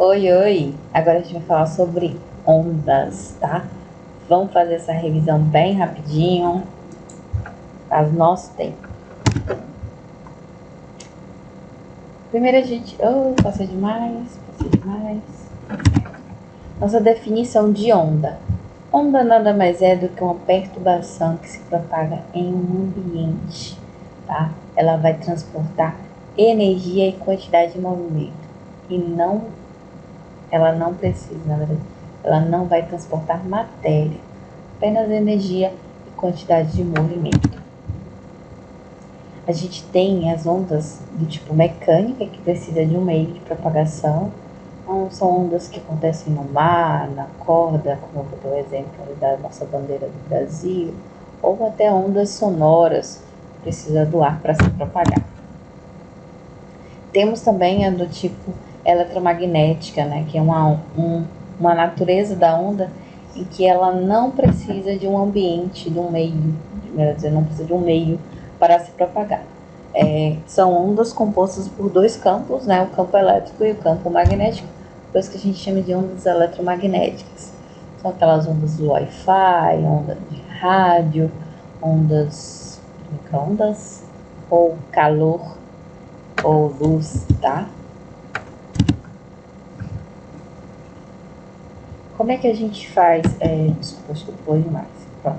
Oi, oi! Agora a gente vai falar sobre ondas, tá? Vamos fazer essa revisão bem rapidinho, faz nosso tempo. Primeiro a gente... passei demais. Nossa definição de onda. Onda nada mais é do que uma perturbação que se propaga em um ambiente, tá? Ela vai transportar energia e quantidade de movimento. Ela não precisa, na verdade, ela não vai transportar matéria, apenas energia e quantidade de movimento. A gente tem as ondas do tipo mecânica, que precisa de um meio de propagação. Então, são ondas que acontecem no mar, na corda, como eu dou o exemplo da nossa bandeira do Brasil, ou até ondas sonoras, que precisa do ar para se propagar. Temos também a do tipo eletromagnética, né, que é uma natureza da onda em que ela não precisa de um ambiente, de um meio, melhor dizer, não precisa de um meio para se propagar. São ondas compostas por dois campos, né, o campo elétrico e o campo magnético, por isso que a gente chama de ondas eletromagnéticas. São aquelas ondas do Wi-Fi, ondas de rádio, ondas de micro-ondas ou calor ou luz, tá? Como é que a gente faz? Desculpa, acho que foi demais. Pronto.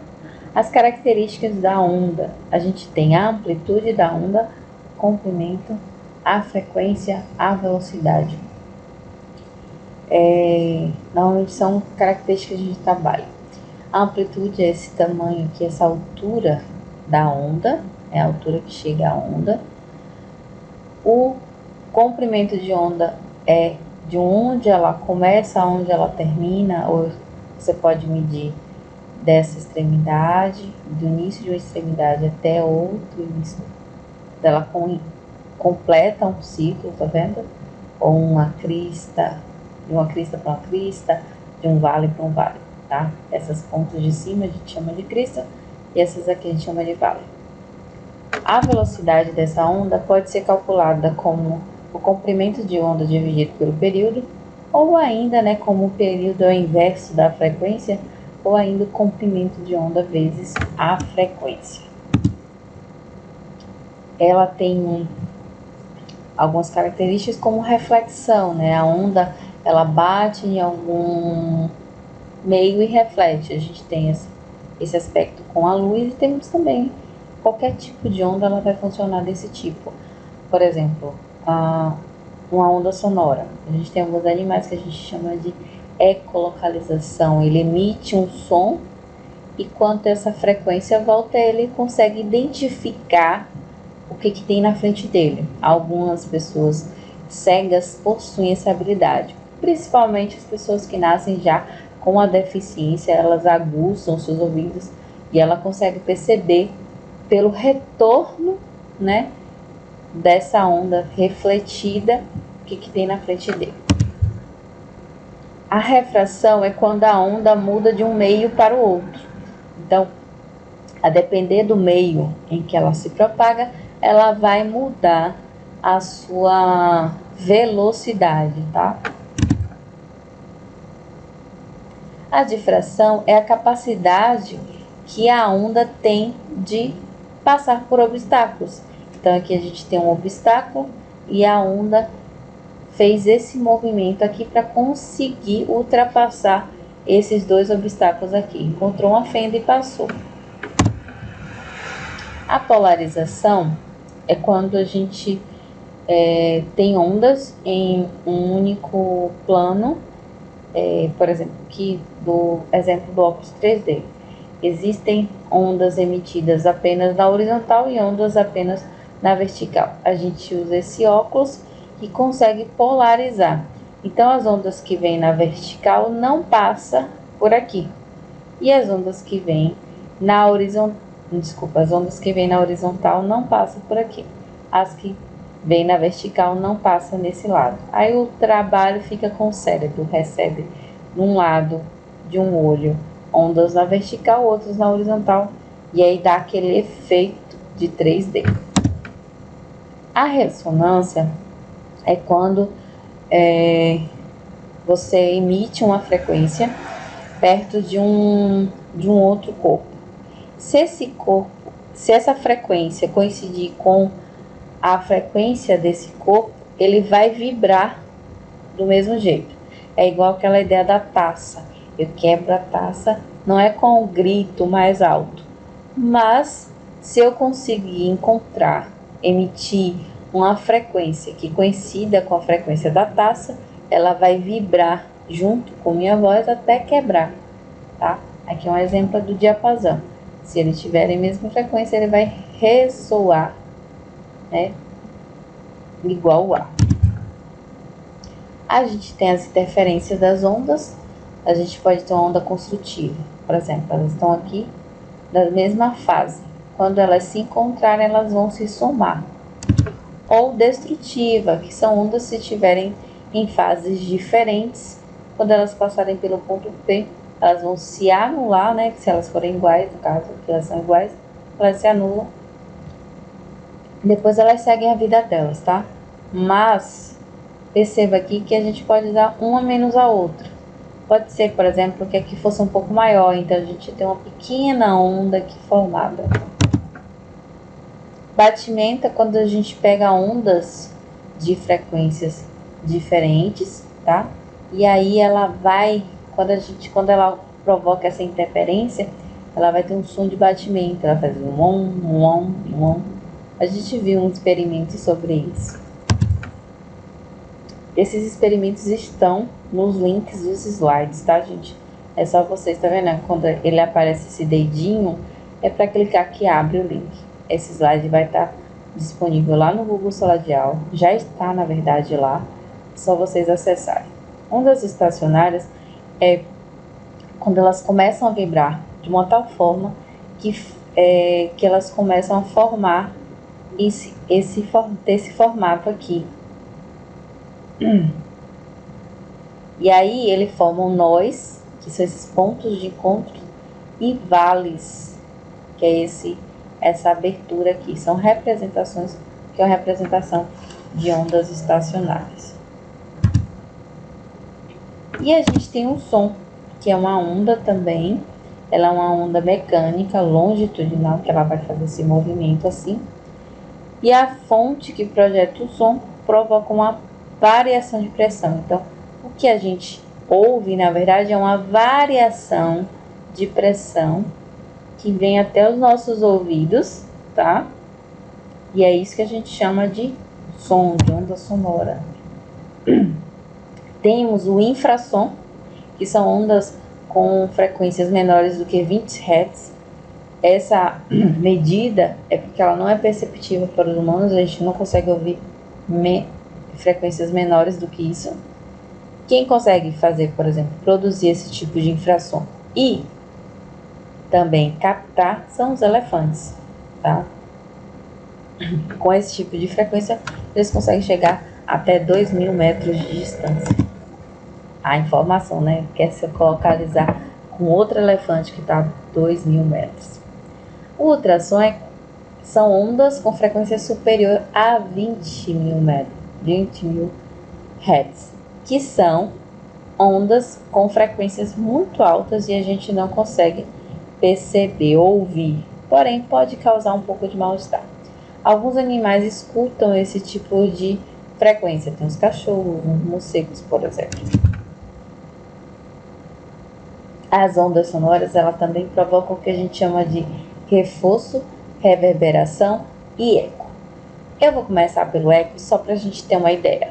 As características da onda. A gente tem a amplitude da onda, o comprimento, a frequência, a velocidade. Normalmente são características de trabalho. A amplitude é esse tamanho aqui, essa altura da onda, é a altura que chega a onda. O comprimento de onda é de onde ela começa a onde ela termina, ou você pode medir dessa extremidade, do início de uma extremidade até outro início. Ela completa um ciclo, tá vendo? Ou uma crista, de uma crista para uma crista, de um vale para um vale, tá? Essas pontas de cima a gente chama de crista e essas aqui a gente chama de vale. A velocidade dessa onda pode ser calculada como o comprimento de onda dividido pelo período, ou ainda, né, como o período é o inverso da frequência, ou ainda o comprimento de onda vezes a frequência. Ela tem algumas características como reflexão, né? A onda ela bate em algum meio e reflete. A gente tem esse aspecto com a luz e temos também qualquer tipo de onda ela vai funcionar desse tipo. Por exemplo, uma onda sonora. A gente tem alguns animais que a gente chama de ecolocalização. Ele emite um som e quando essa frequência volta, ele consegue identificar o que tem na frente dele. Algumas pessoas cegas possuem essa habilidade, principalmente as pessoas que nascem já com a deficiência, elas aguçam seus ouvidos e ela consegue perceber pelo retorno, né, dessa onda refletida o que tem na frente dele. A refração é quando a onda muda de um meio para o outro. Então, a depender do meio em que ela se propaga, ela vai mudar a sua velocidade, tá? A difração é a capacidade que a onda tem de passar por obstáculos. Então, aqui a gente tem um obstáculo e a onda fez esse movimento aqui para conseguir ultrapassar esses dois obstáculos aqui. Encontrou uma fenda e passou. A polarização é quando a gente tem ondas em um único plano, por exemplo, aqui do exemplo do óculos 3D. Existem ondas emitidas apenas na horizontal e ondas apenas na vertical. A gente usa esse óculos e consegue polarizar. Então, as ondas que vêm na vertical não passam por aqui. E as ondas que vêm na horizontal, as ondas que vêm na horizontal não passam por aqui. As que vêm na vertical não passam nesse lado. Aí o trabalho fica com o cérebro, recebe num lado de um olho ondas na vertical, outras na horizontal, e aí dá aquele efeito de 3D. A ressonância é quando você emite uma frequência perto de um outro corpo. Se essa frequência coincidir com a frequência desse corpo, ele vai vibrar do mesmo jeito. É igual aquela ideia da taça. Eu quebro a taça, não é com o grito mais alto, mas se eu conseguir emitir uma frequência que coincida com a frequência da taça, ela vai vibrar junto com minha voz até quebrar, tá? Aqui é um exemplo do diapasão. Se eles tiverem a mesma frequência, ele vai ressoar, né? Igual o ar. A gente tem as interferências das ondas. A gente pode ter uma onda construtiva, por exemplo, elas estão aqui da mesma fase. Quando elas se encontrarem, elas vão se somar. Ou destrutiva, que são ondas se estiverem em fases diferentes. Quando elas passarem pelo ponto P, elas vão se anular, né? Se elas forem iguais, no caso, que elas são iguais, elas se anulam. Depois elas seguem a vida delas, tá? Mas perceba aqui que a gente pode dar uma menos a outra. Pode ser, por exemplo, que aqui fosse um pouco maior, então a gente tem uma pequena onda aqui formada. Batimento é quando a gente pega ondas de frequências diferentes, tá? E aí ela vai, quando ela provoca essa interferência, ela vai ter um som de batimento, ela faz um om, um om, um om. A gente viu um experimento sobre isso. Esses experimentos estão nos links dos slides, tá, gente? É só vocês, tá vendo? Quando ele aparece esse dedinho, é para clicar que abre o link. Esse slide vai estar disponível lá no Google Sala de Aula. Já está, na verdade, lá. É só vocês acessarem. Ondas estacionárias é quando elas começam a vibrar de uma tal forma que elas começam a formar esse formato aqui. E aí ele forma um nós, que são esses pontos de encontro, e vales, que é essa abertura aqui. São representações, que é uma representação de ondas estacionárias. E a gente tem um som, que é uma onda também. Ela é uma onda mecânica, longitudinal, que ela vai fazer esse movimento assim. E a fonte que projeta o som provoca uma variação de pressão. Então, o que a gente ouve, na verdade, é uma variação de pressão que vem até os nossos ouvidos, tá? E é isso que a gente chama de som, de onda sonora. Temos o infrassom, que são ondas com frequências menores do que 20 Hz. Essa medida é porque ela não é perceptível para os humanos, a gente não consegue ouvir frequências menores do que isso. Quem consegue fazer, por exemplo, produzir esse tipo de infrassom e também captar são os elefantes, tá? Com esse tipo de frequência, eles conseguem chegar até 2.000 metros de distância. A informação, né? Quer se localizar com outro elefante que está a 2.000 metros. O ultrassom são ondas com frequência superior a 20.000 Hz, que são ondas com frequências muito altas e a gente não consegue perceber, ouvir, porém pode causar um pouco de mal-estar. Alguns animais escutam esse tipo de frequência, tem os cachorros, os morcegos, por exemplo. As ondas sonoras, elas também provocam o que a gente chama de reforço, reverberação e eco. Eu vou começar pelo eco só para a gente ter uma ideia.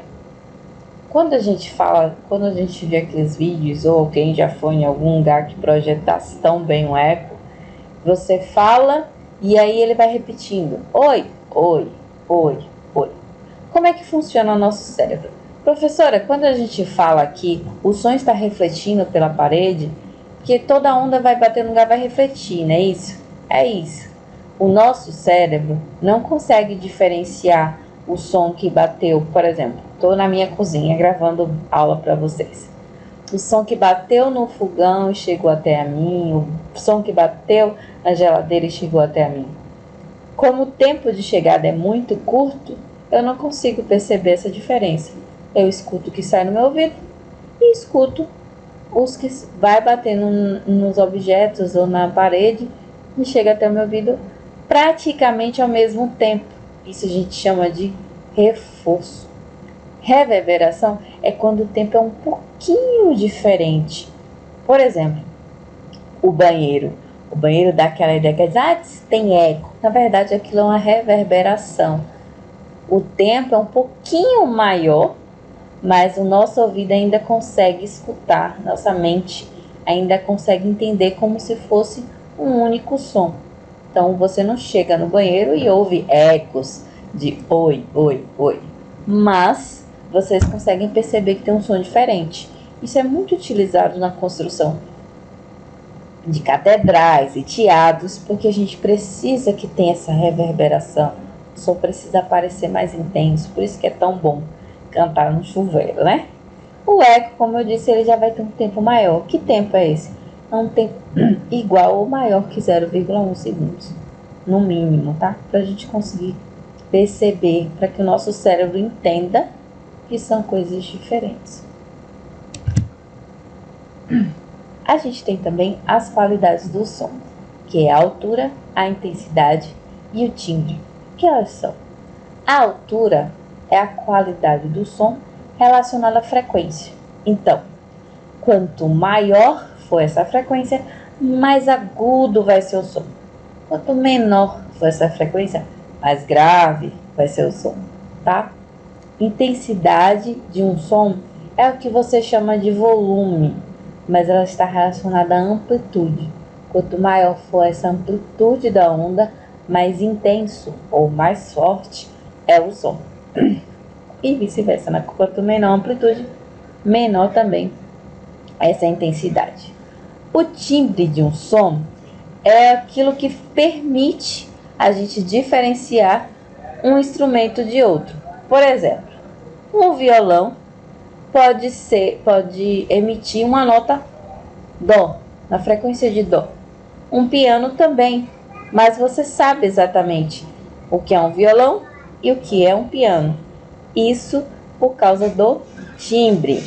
Quando a gente vê aqueles vídeos, ou quem já foi em algum lugar que projetasse tão bem um eco, você fala e aí ele vai repetindo: oi, oi, oi, oi. Como é que funciona o nosso cérebro? Professora, quando a gente fala aqui, o som está refletindo pela parede, que toda onda vai bater no lugar, vai refletir, não é isso? É isso. O nosso cérebro não consegue diferenciar o som que bateu, por exemplo, estou na minha cozinha gravando aula para vocês. O som que bateu no fogão e chegou até a mim, o som que bateu na geladeira e chegou até a mim. Como o tempo de chegada é muito curto, eu não consigo perceber essa diferença. Eu escuto o que sai no meu ouvido e escuto os que vai batendo nos objetos ou na parede e chega até o meu ouvido praticamente ao mesmo tempo. Isso a gente chama de reforço. Reverberação é quando o tempo é um pouquinho diferente. Por exemplo, o banheiro. O banheiro dá aquela ideia que diz, tem eco. Na verdade, aquilo é uma reverberação. O tempo é um pouquinho maior, mas o nosso ouvido ainda consegue escutar, nossa mente ainda consegue entender como se fosse um único som. Então, você não chega no banheiro e ouve ecos de oi, oi, oi. Mas vocês conseguem perceber que tem um som diferente. Isso é muito utilizado na construção de catedrais e teatros, porque a gente precisa que tenha essa reverberação. O som precisa parecer mais intenso, por isso que é tão bom cantar no chuveiro, né? O eco, como eu disse, ele já vai ter um tempo maior. Que tempo é esse? É um tempo igual ou maior que 0,1 segundos, no mínimo, tá? Pra gente conseguir perceber, para que o nosso cérebro entenda que são coisas diferentes. A gente tem também as qualidades do som, que é a altura, a intensidade e o timbre. O que elas são? A altura é a qualidade do som relacionada à frequência. Então, quanto maior for essa frequência, mais agudo vai ser o som. Quanto menor for essa frequência, mais grave vai ser o som, tá? Intensidade de um som é o que você chama de volume, mas ela está relacionada à amplitude. Quanto maior for essa amplitude da onda, mais intenso ou mais forte é o som. E vice-versa, né? Quanto menor a amplitude, menor também essa intensidade. O timbre de um som é aquilo que permite a gente diferenciar um instrumento de outro. Por exemplo, um violão pode emitir uma nota dó, na frequência de dó. Um piano também, mas você sabe exatamente o que é um violão e o que é um piano. Isso por causa do timbre.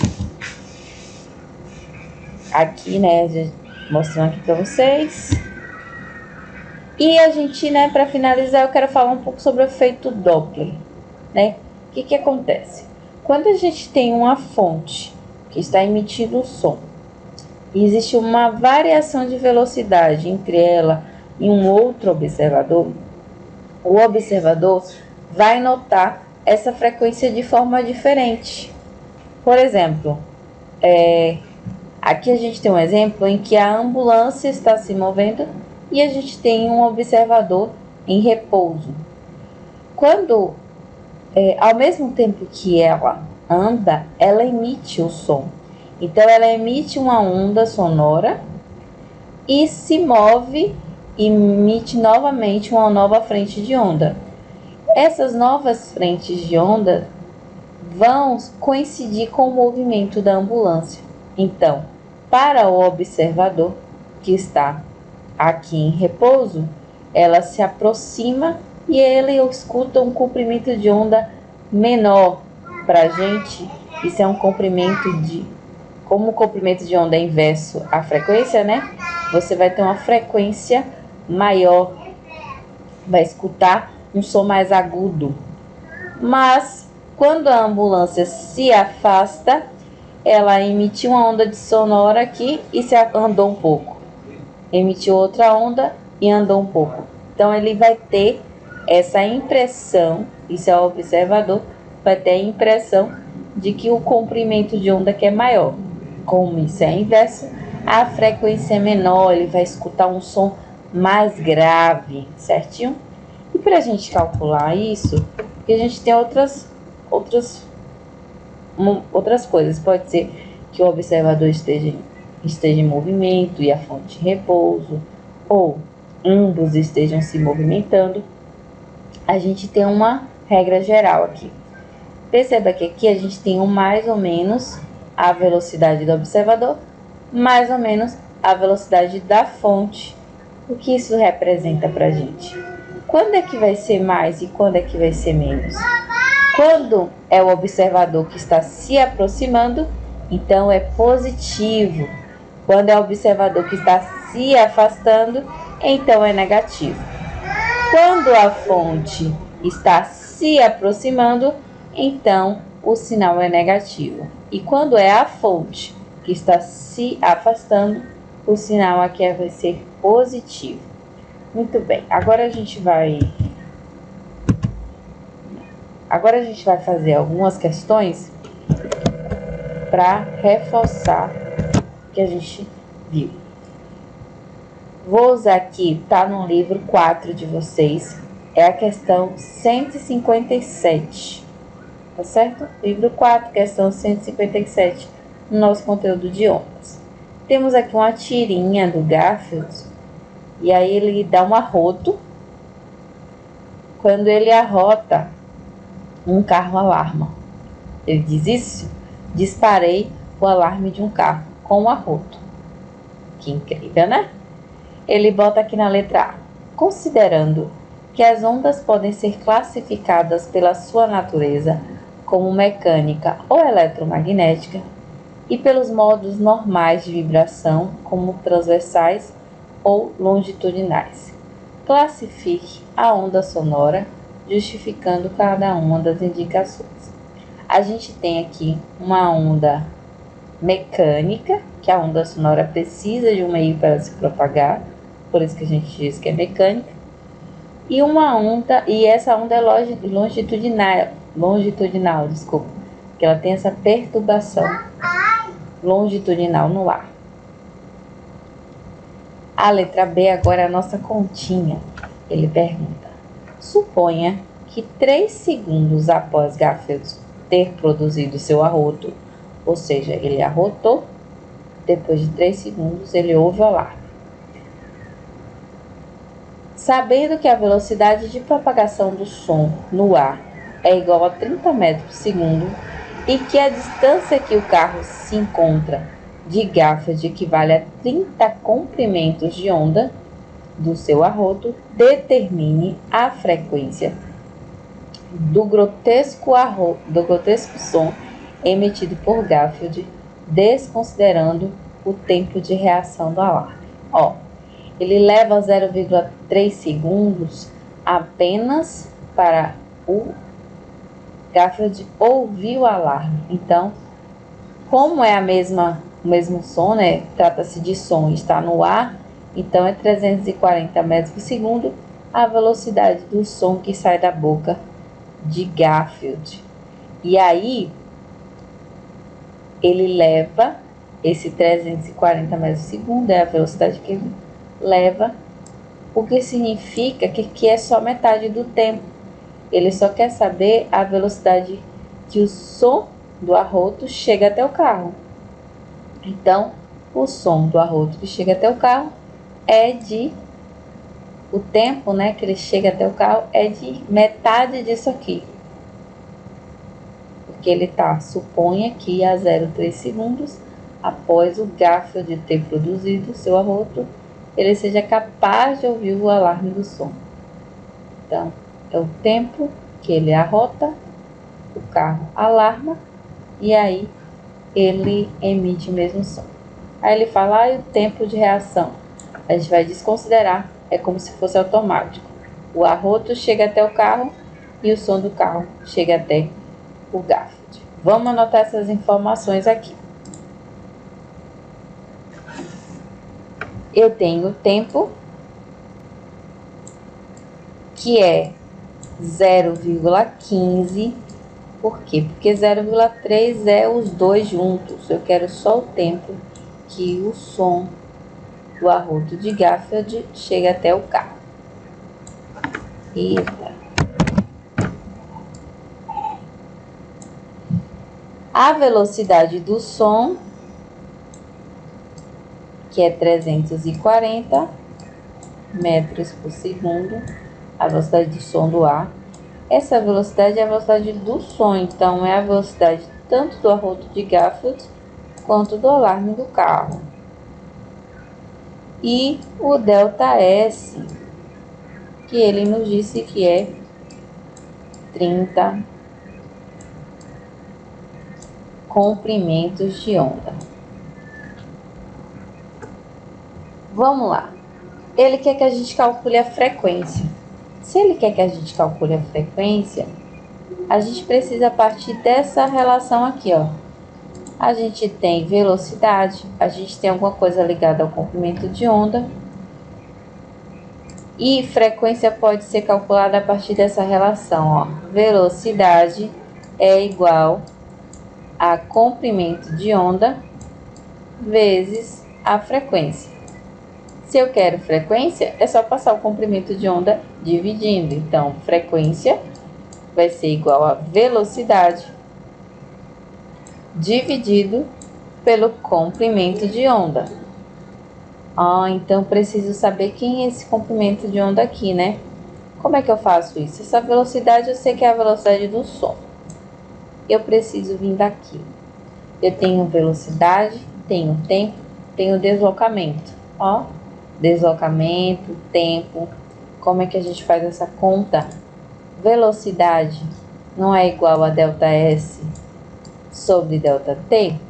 Aqui, né, mostrando aqui para vocês. E a gente, né, para finalizar, eu quero falar um pouco sobre o efeito Doppler, né? O que acontece? Quando a gente tem uma fonte que está emitindo o som, e existe uma variação de velocidade entre ela e um outro observador, o observador vai notar essa frequência de forma diferente. Por exemplo, aqui a gente tem um exemplo em que a ambulância está se movendo e a gente tem um observador em repouso. Quando, ao mesmo tempo que ela anda, ela emite o som. Então, ela emite uma onda sonora e se move e emite novamente uma nova frente de onda. Essas novas frentes de onda vão coincidir com o movimento da ambulância. Então, para o observador que está aqui em repouso, ela se aproxima e ele escuta um comprimento de onda menor. Para a gente, isso é um comprimento de... Como o comprimento de onda é inverso à frequência, né? Você vai ter uma frequência maior, vai escutar um som mais agudo. Mas, quando a ambulância se afasta, ela emitiu uma onda de sonora aqui e se andou um pouco. Emitiu outra onda e andou um pouco. Então, ele vai ter essa impressão, isso é o observador, vai ter a impressão de que o comprimento de onda aqui é maior. Como isso é inverso, a frequência é menor, ele vai escutar um som mais grave, certinho? E para a gente calcular isso, a gente tem outras coisas. Pode ser que o observador esteja em movimento e a fonte em repouso, ou ambos estejam se movimentando. A gente tem uma regra geral aqui. Perceba que aqui a gente tem mais ou menos a velocidade do observador, mais ou menos a velocidade da fonte. O que isso representa para a gente? Quando é que vai ser mais e quando é que vai ser menos? Quando é o observador que está se aproximando, então é positivo. Quando é o observador que está se afastando, então é negativo. Quando a fonte está se aproximando, então o sinal é negativo. E quando é a fonte que está se afastando, o sinal aqui vai ser positivo. Muito bem, agora a gente vai fazer algumas questões para reforçar o que a gente viu. Vou usar aqui, tá no livro 4 de vocês, é a questão 157, tá certo? Livro 4, questão 157, no nosso conteúdo de ondas. Temos aqui uma tirinha do Garfield, e aí ele dá um arroto. Quando ele arrota, um carro alarma. Ele diz isso: disparei o alarme de um carro com um arroto. Que incrível, né? Ele bota aqui na letra A. Considerando que as ondas podem ser classificadas pela sua natureza como mecânica ou eletromagnética e pelos modos normais de vibração, como transversais ou longitudinais, classifique a onda sonora, justificando cada uma das indicações. A gente tem aqui uma onda mecânica, que a onda sonora precisa de um meio para se propagar, por isso que a gente diz que é mecânica, e essa onda é longitudinal, desculpa, que ela tem essa perturbação longitudinal no ar. A letra B agora é a nossa continha. Ele pergunta: suponha que 3 segundos após Garfield ter produzido seu arroto, ou seja, ele arrotou, depois de 3 segundos ele ouve o alarme. Sabendo que a velocidade de propagação do som no ar é igual a 30 metros por segundo e que a distância que o carro se encontra de Garfield equivale a 30 comprimentos de onda do seu arroto, determine a frequência do grotesco som emitido por Garfield, desconsiderando o tempo de reação do alarme. Ele leva 0,3 segundos apenas para o Garfield ouvir o alarme. Então, como é o mesmo som, né? Trata-se de som e está no ar, então é 340 metros por segundo a velocidade do som que sai da boca de Garfield. E aí, ele leva esse 340 metros por segundo, é a velocidade que ele leva, o que significa que é só metade do tempo. Ele só quer saber a velocidade que o som do arroto chega até o carro. Então, o som do arroto que chega até o carro o tempo, né, que ele chega até o carro é de metade disso aqui. Porque ele suponha que a 0,3 segundos após o Garfield ter produzido seu arroto, ele seja capaz de ouvir o alarme do som. Então, é o tempo que ele arrota, o carro alarma e aí ele emite o mesmo som. Aí ele fala, o tempo de reação. A gente vai desconsiderar, é como se fosse automático. O arroto chega até o carro e o som do carro chega até o Garfield. Vamos anotar essas informações aqui. Eu tenho o tempo, que é 0,15. Por quê? Porque 0,3 é os dois juntos. Eu quero só o tempo que o som do arroto de Garfield chega até o carro. A velocidade do som, que é 340 metros por segundo, a velocidade do som do ar. Essa velocidade é a velocidade do som, então é a velocidade tanto do arroto de Garfield quanto do alarme do carro. E o ΔS, que ele nos disse que é 30 comprimentos de onda. Vamos lá. Ele quer que a gente calcule a frequência. Se ele quer que a gente calcule a frequência, a gente precisa partir dessa relação aqui, ó. A gente tem velocidade, a gente tem alguma coisa ligada ao comprimento de onda. E frequência pode ser calculada a partir dessa relação, ó. Velocidade é igual a comprimento de onda vezes a frequência. Se eu quero frequência, é só passar o comprimento de onda dividindo. Então, frequência vai ser igual a velocidade dividido pelo comprimento de onda. Então preciso saber quem é esse comprimento de onda aqui, né? Como é que eu faço isso? Essa velocidade eu sei que é a velocidade do som. Eu preciso vir daqui. Eu tenho velocidade, tenho tempo, tenho deslocamento. Ó, deslocamento, tempo. Como é que a gente faz essa conta? Velocidade não é igual a ΔS sobre ΔT?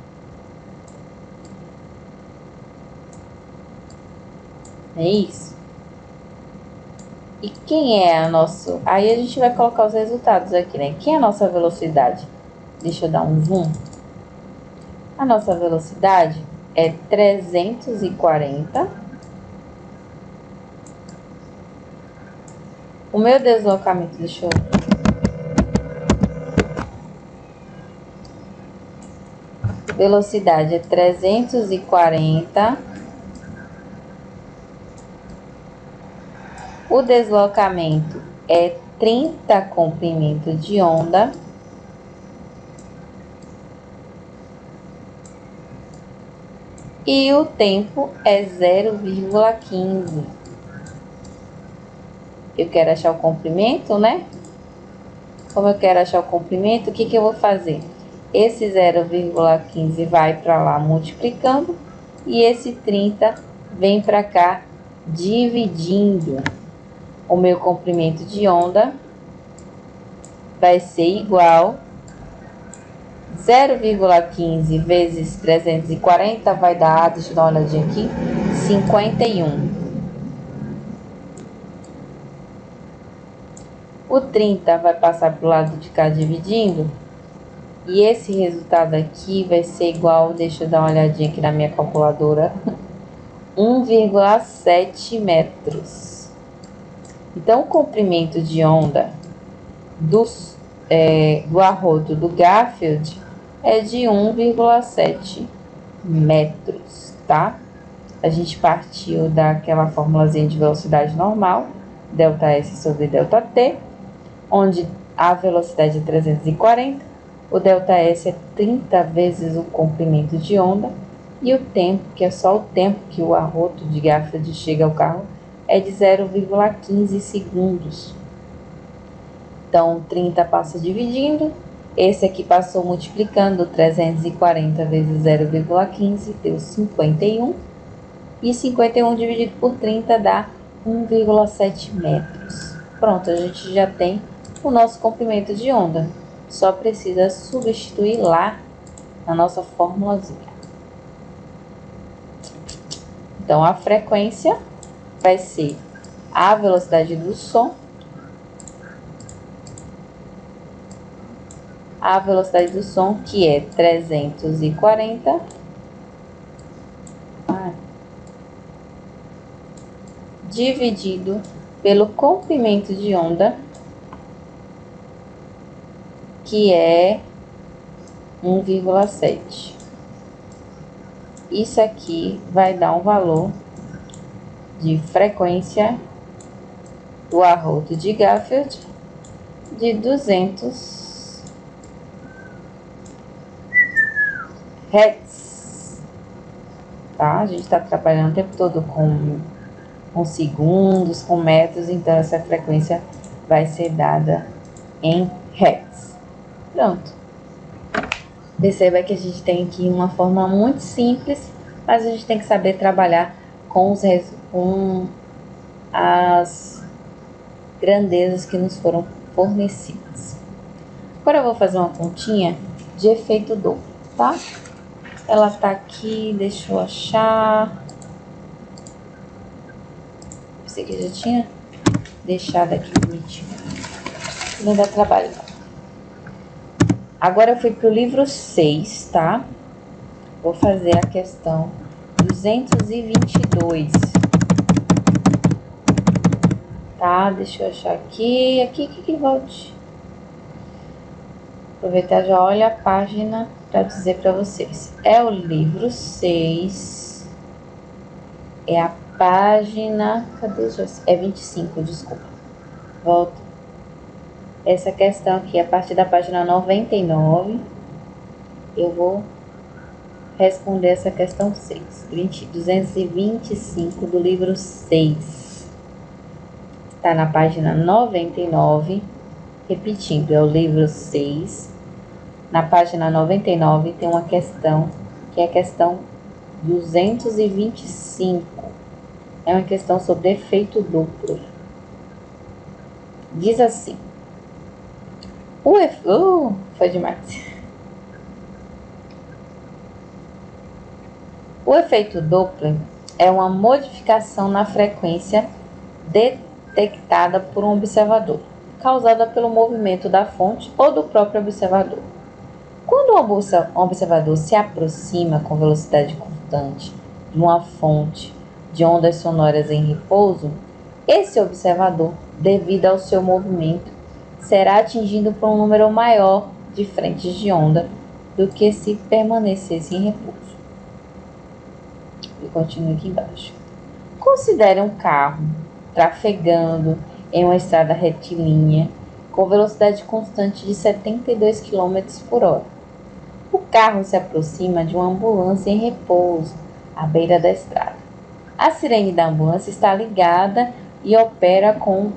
É isso? E quem é a nossa... Aí a gente vai colocar os resultados aqui, né? Quem é a nossa velocidade? Deixa eu dar um zoom. A nossa velocidade é 340. O meu deslocamento, deixa eu... Velocidade é 340. O deslocamento é 30 comprimentos de onda. E o tempo é 0,15. Eu quero achar o comprimento, né? Como eu quero achar o comprimento, o que eu vou fazer? Esse 0,15 vai para lá multiplicando. E esse 30 vem para cá dividindo. O meu comprimento de onda vai ser igual 0,15 vezes 340 vai dar, deixa eu dar uma olhadinha aqui, 51. O 30 vai passar para o lado de cá dividindo. E esse resultado aqui vai ser igual, deixa eu dar uma olhadinha aqui na minha calculadora, 1,7 metros. Então, o comprimento de onda do arroto do Garfield é de 1,7 metros, tá? A gente partiu daquela formulazinha de velocidade normal, ΔS sobre ΔT, onde a velocidade é 340, o ΔS é 30 vezes o comprimento de onda, e o tempo, que é só o tempo que o arroto de Garfield chega ao carro, é de 0,15 segundos. Então, 30 passa dividindo, esse aqui passou multiplicando, 340 vezes 0,15 deu 51, e 51 dividido por 30 dá 1,7 metros. Pronto, a gente já tem o nosso comprimento de onda. Só precisa substituir lá na nossa formulazinha. Então, a frequência vai ser a velocidade do som. A velocidade do som, que é 340. Dividido pelo comprimento de onda, que é 1,7. Isso aqui vai dar um valor de frequência do arroto de Garfield de 200 Hz. Tá? A gente está trabalhando o tempo todo com segundos, com metros, então essa frequência vai ser dada em Hz. Pronto. Perceba que a gente tem aqui uma forma muito simples, mas a gente tem que saber trabalhar com as grandezas que nos foram fornecidas. Agora eu vou fazer uma continha de efeito Doppler. tá? Ela tá aqui, deixa eu achar. Pensei que já tinha deixado aqui bonitinho. Não dá trabalho, não. Agora eu fui pro livro 6, tá? Vou fazer a questão 222. Tá? Deixa eu achar aqui. Aqui que volte. Aproveitar, já olha a página para dizer para vocês. É o livro 6. É a página... Cadê? É 25, desculpa. Volta. Essa questão aqui, a partir da página 99, eu vou responder essa questão 6. 225 do livro 6. Está na página 99. Repetindo, é o livro 6. Na página 99 tem uma questão, que é a questão 225. É uma questão sobre efeito duplo. Diz assim. Foi demais. O efeito Doppler é uma modificação na frequência detectada por um observador, causada pelo movimento da fonte ou do próprio observador. Quando um observador se aproxima com velocidade constante de uma fonte de ondas sonoras em repouso, esse observador, devido ao seu movimento, será atingido por um número maior de frentes de onda do que se permanecesse em repouso. E continua aqui embaixo. Considere um carro trafegando em uma estrada retilínea com velocidade constante de 72 km por hora. O carro se aproxima de uma ambulância em repouso à beira da estrada. A sirene da ambulância está ligada e opera com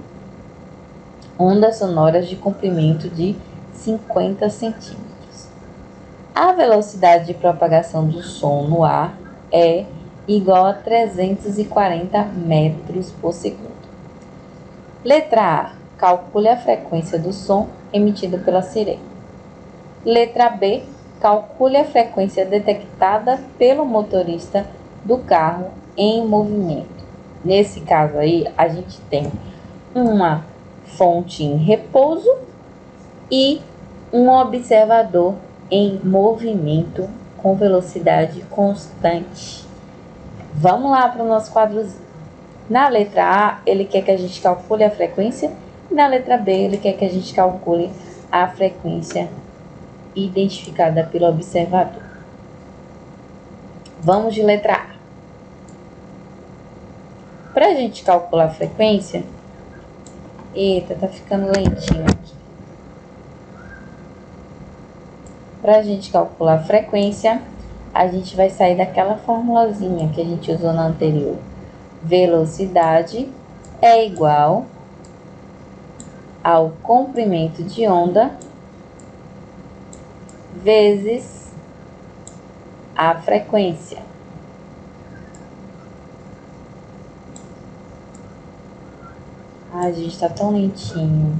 ondas sonoras de comprimento de 50 centímetros. A velocidade de propagação do som no ar é igual a 340 metros por segundo. Letra A. Calcule a frequência do som emitido pela sirene. Letra B. Calcule a frequência detectada pelo motorista do carro em movimento. Nesse caso aí, a gente tem uma fonte em repouso e um observador em movimento com velocidade constante. Vamos lá para o nosso quadrozinho. Na letra A, ele quer que a gente calcule a frequência. E na letra B, ele quer que a gente calcule a frequência identificada pelo observador. Vamos de letra A. Para a gente calcular a frequência... Eita, tá ficando lentinho aqui. Para a gente calcular a frequência, a gente vai sair daquela formulazinha que a gente usou na anterior. Velocidade é igual ao comprimento de onda vezes a frequência. A gente tá tão lentinho,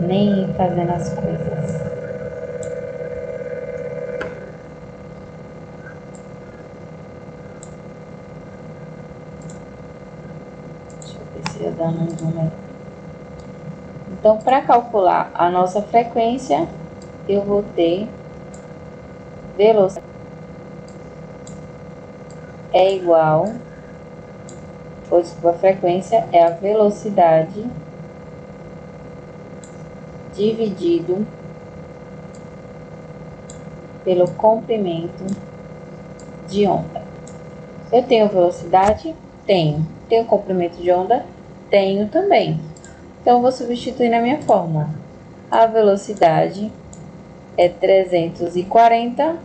nem fazendo as coisas. Deixa eu ver se eu dando um zoom. Então, para calcular a nossa frequência, eu vou ter velocidade é igual, a frequência é a velocidade dividido pelo comprimento de onda. Eu tenho velocidade? Tenho. Tenho comprimento de onda? Tenho também. Então, eu vou substituir na minha fórmula. A velocidade é 340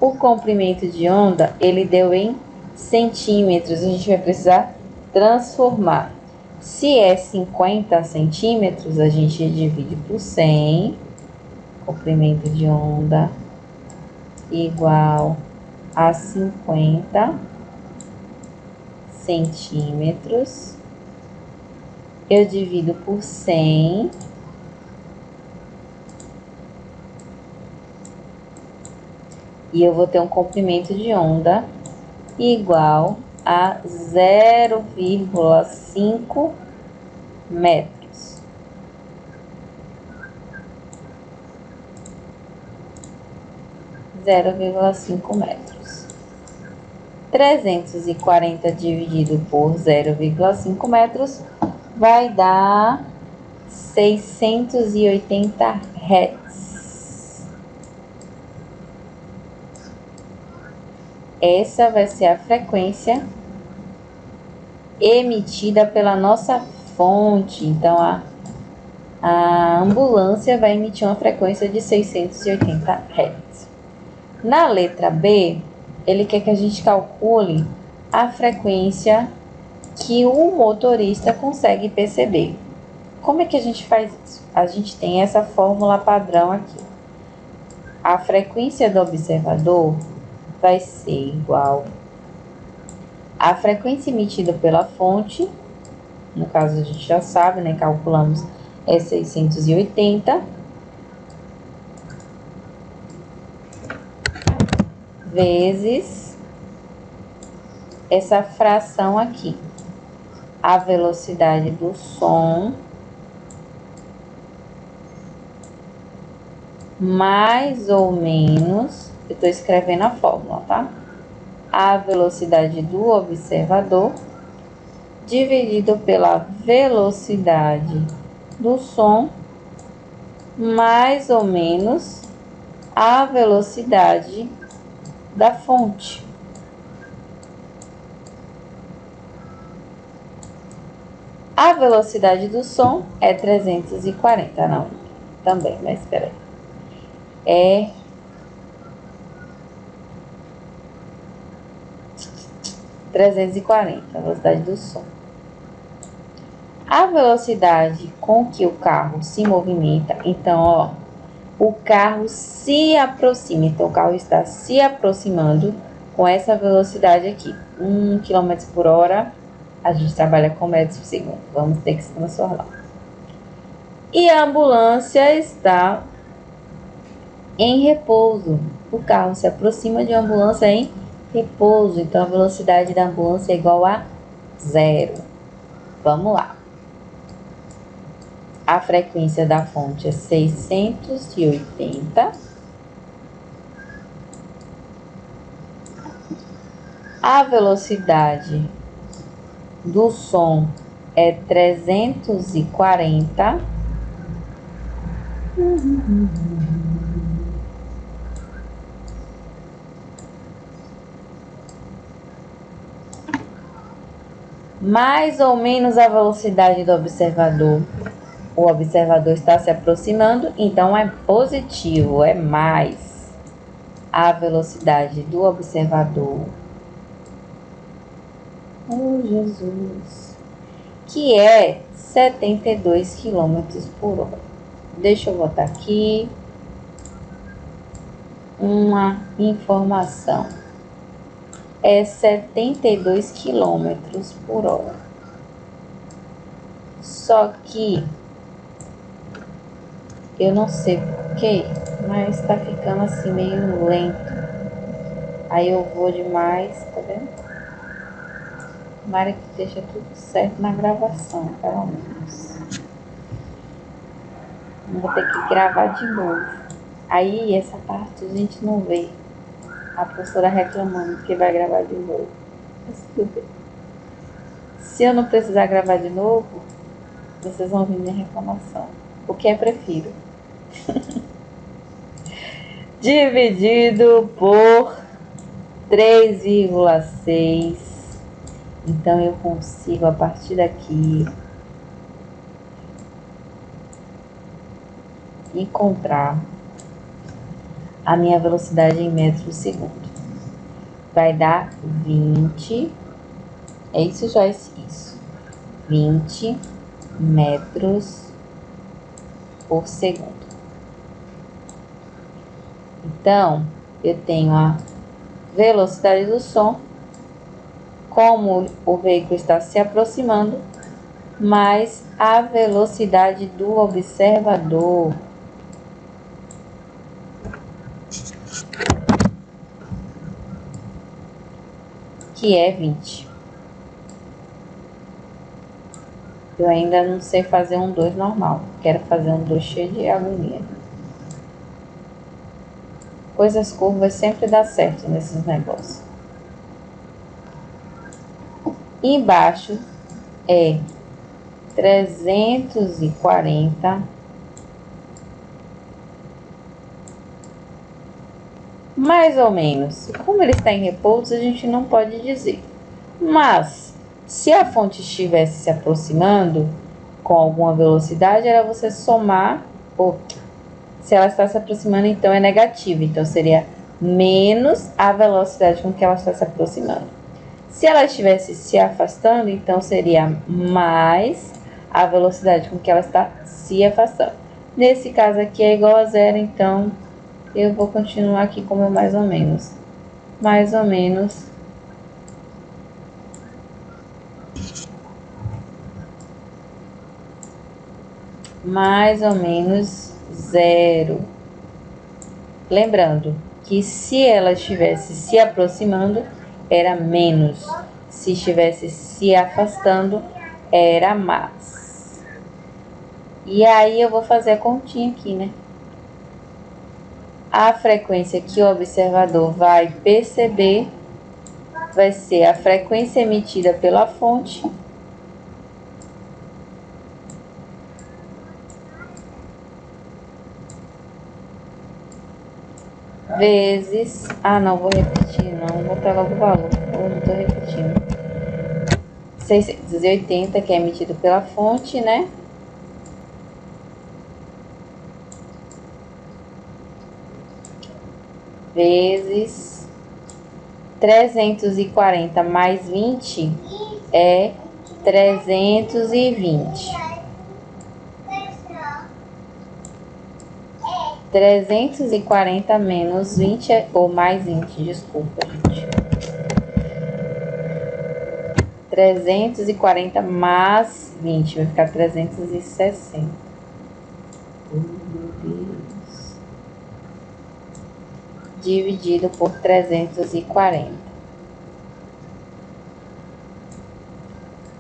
o comprimento de onda, ele deu em centímetros. A gente vai precisar transformar. Se é 50 centímetros, a gente divide por 100. Comprimento de onda igual a 50 centímetros eu divido por 100. E eu vou ter um comprimento de onda igual a 0,5 metros. Zero vírgula cinco metros. 340 dividido por 0,5 metros vai dar 680 Hz. Essa vai ser a frequência emitida pela nossa fonte. Então, a ambulância vai emitir uma frequência de 680 Hz. Na letra B, ele quer que a gente calcule a frequência que o motorista consegue perceber. Como é que a gente faz isso? A gente tem essa fórmula padrão aqui. A frequência do observador vai ser igual à frequência emitida pela fonte. No caso, a gente já sabe, né? Calculamos, é 680 vezes essa fração aqui, a velocidade do som mais ou menos, eu estou escrevendo a fórmula, tá? A velocidade do observador dividido pela velocidade do som mais ou menos a velocidade da fonte. A velocidade do som é 340, não, também, mas espera aí. É 340, a velocidade do som. A velocidade com que o carro se movimenta, então, ó, o carro se aproxima, então o carro está se aproximando com essa velocidade aqui, 1 km por hora, a gente trabalha com metros por segundo, vamos ter que se transformar. E a ambulância está em repouso, o carro se aproxima de uma ambulância em repouso, então a velocidade da ambulância é igual a 0. Vamos lá. A frequência da fonte é 680. A velocidade do som é 340. Mais ou menos a velocidade do observador. O observador está se aproximando, então é positivo, é mais a velocidade do observador. Oh, Jesus! Que é 72 km por hora. Deixa eu botar aqui uma informação. É 72 km por hora. Só que eu não sei porquê, mas tá ficando assim meio lento. Aí eu vou demais, tá vendo? Tomara que deixa tudo certo na gravação, pelo menos. Vou ter que gravar de novo. Aí essa parte a gente não vê. A professora reclamando que vai gravar de novo. Mas tudo bem. Se eu não precisar gravar de novo, vocês vão ouvir minha reclamação. O que é prefiro. Dividido por 3,6. Então eu consigo a partir daqui encontrar a minha velocidade em metros por segundo. Vai dar 20. É isso, Joyce? Isso. 20 metros por segundo. Então, eu tenho a velocidade do som, como o veículo está se aproximando, mais a velocidade do observador, que é 20. Eu ainda não sei fazer um 2 normal. Quero fazer um 2 cheio de agonia. Coisas curvas sempre dá certo nesses negócios. E embaixo é 340 mais ou menos. Como ele está em repouso, a gente não pode dizer. Mas, se a fonte estivesse se aproximando com alguma velocidade, era você somar, ou se ela está se aproximando, então é negativa. Então, seria menos a velocidade com que ela está se aproximando. Se ela estivesse se afastando, então seria mais a velocidade com que ela está se afastando. Nesse caso aqui é igual a zero, então eu vou continuar aqui com o meu mais ou menos. Mais ou menos. Mais ou menos zero. Lembrando que se ela estivesse se aproximando, era menos. Se estivesse se afastando, era mais. E aí eu vou fazer a continha aqui, né? A frequência que o observador vai perceber vai ser a frequência emitida pela fonte vezes... Ah, não, vou repetir, não. Vou pegar logo o valor. Eu não tô repetindo. 680, que é emitido pela fonte, né? Vezes 340 mais 20 é 320. 340 menos 20 ou mais 20, desculpa, gente. 340 mais 20 vai ficar 360. Meu Deus. Dividido por 340.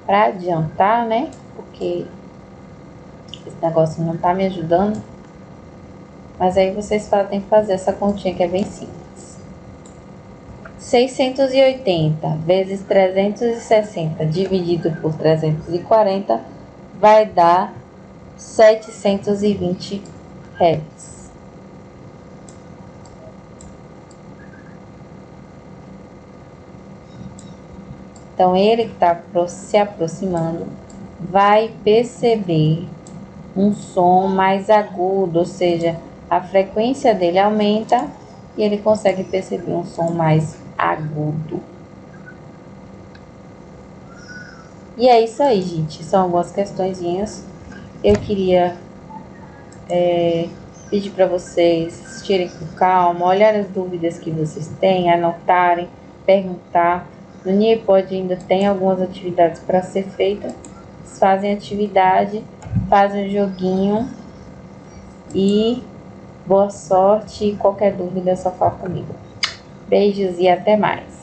Para adiantar, né? Porque esse negócio não tá me ajudando. Mas aí vocês podem fazer essa continha que é bem simples. 680 vezes 360 dividido por 340 vai dar 720 Hz. Então, ele que está se aproximando vai perceber um som mais agudo, ou seja, a frequência dele aumenta e ele consegue perceber um som mais agudo. E é isso aí, gente. São algumas questõezinhas. Eu queria pedir para vocês assistirem com calma, olhar as dúvidas que vocês têm, anotarem, perguntar. No NIEPOD ainda tem algumas atividades para ser feitas. Vocês fazem atividade, fazem um joguinho e boa sorte. Qualquer dúvida é só falar comigo. Beijos e até mais.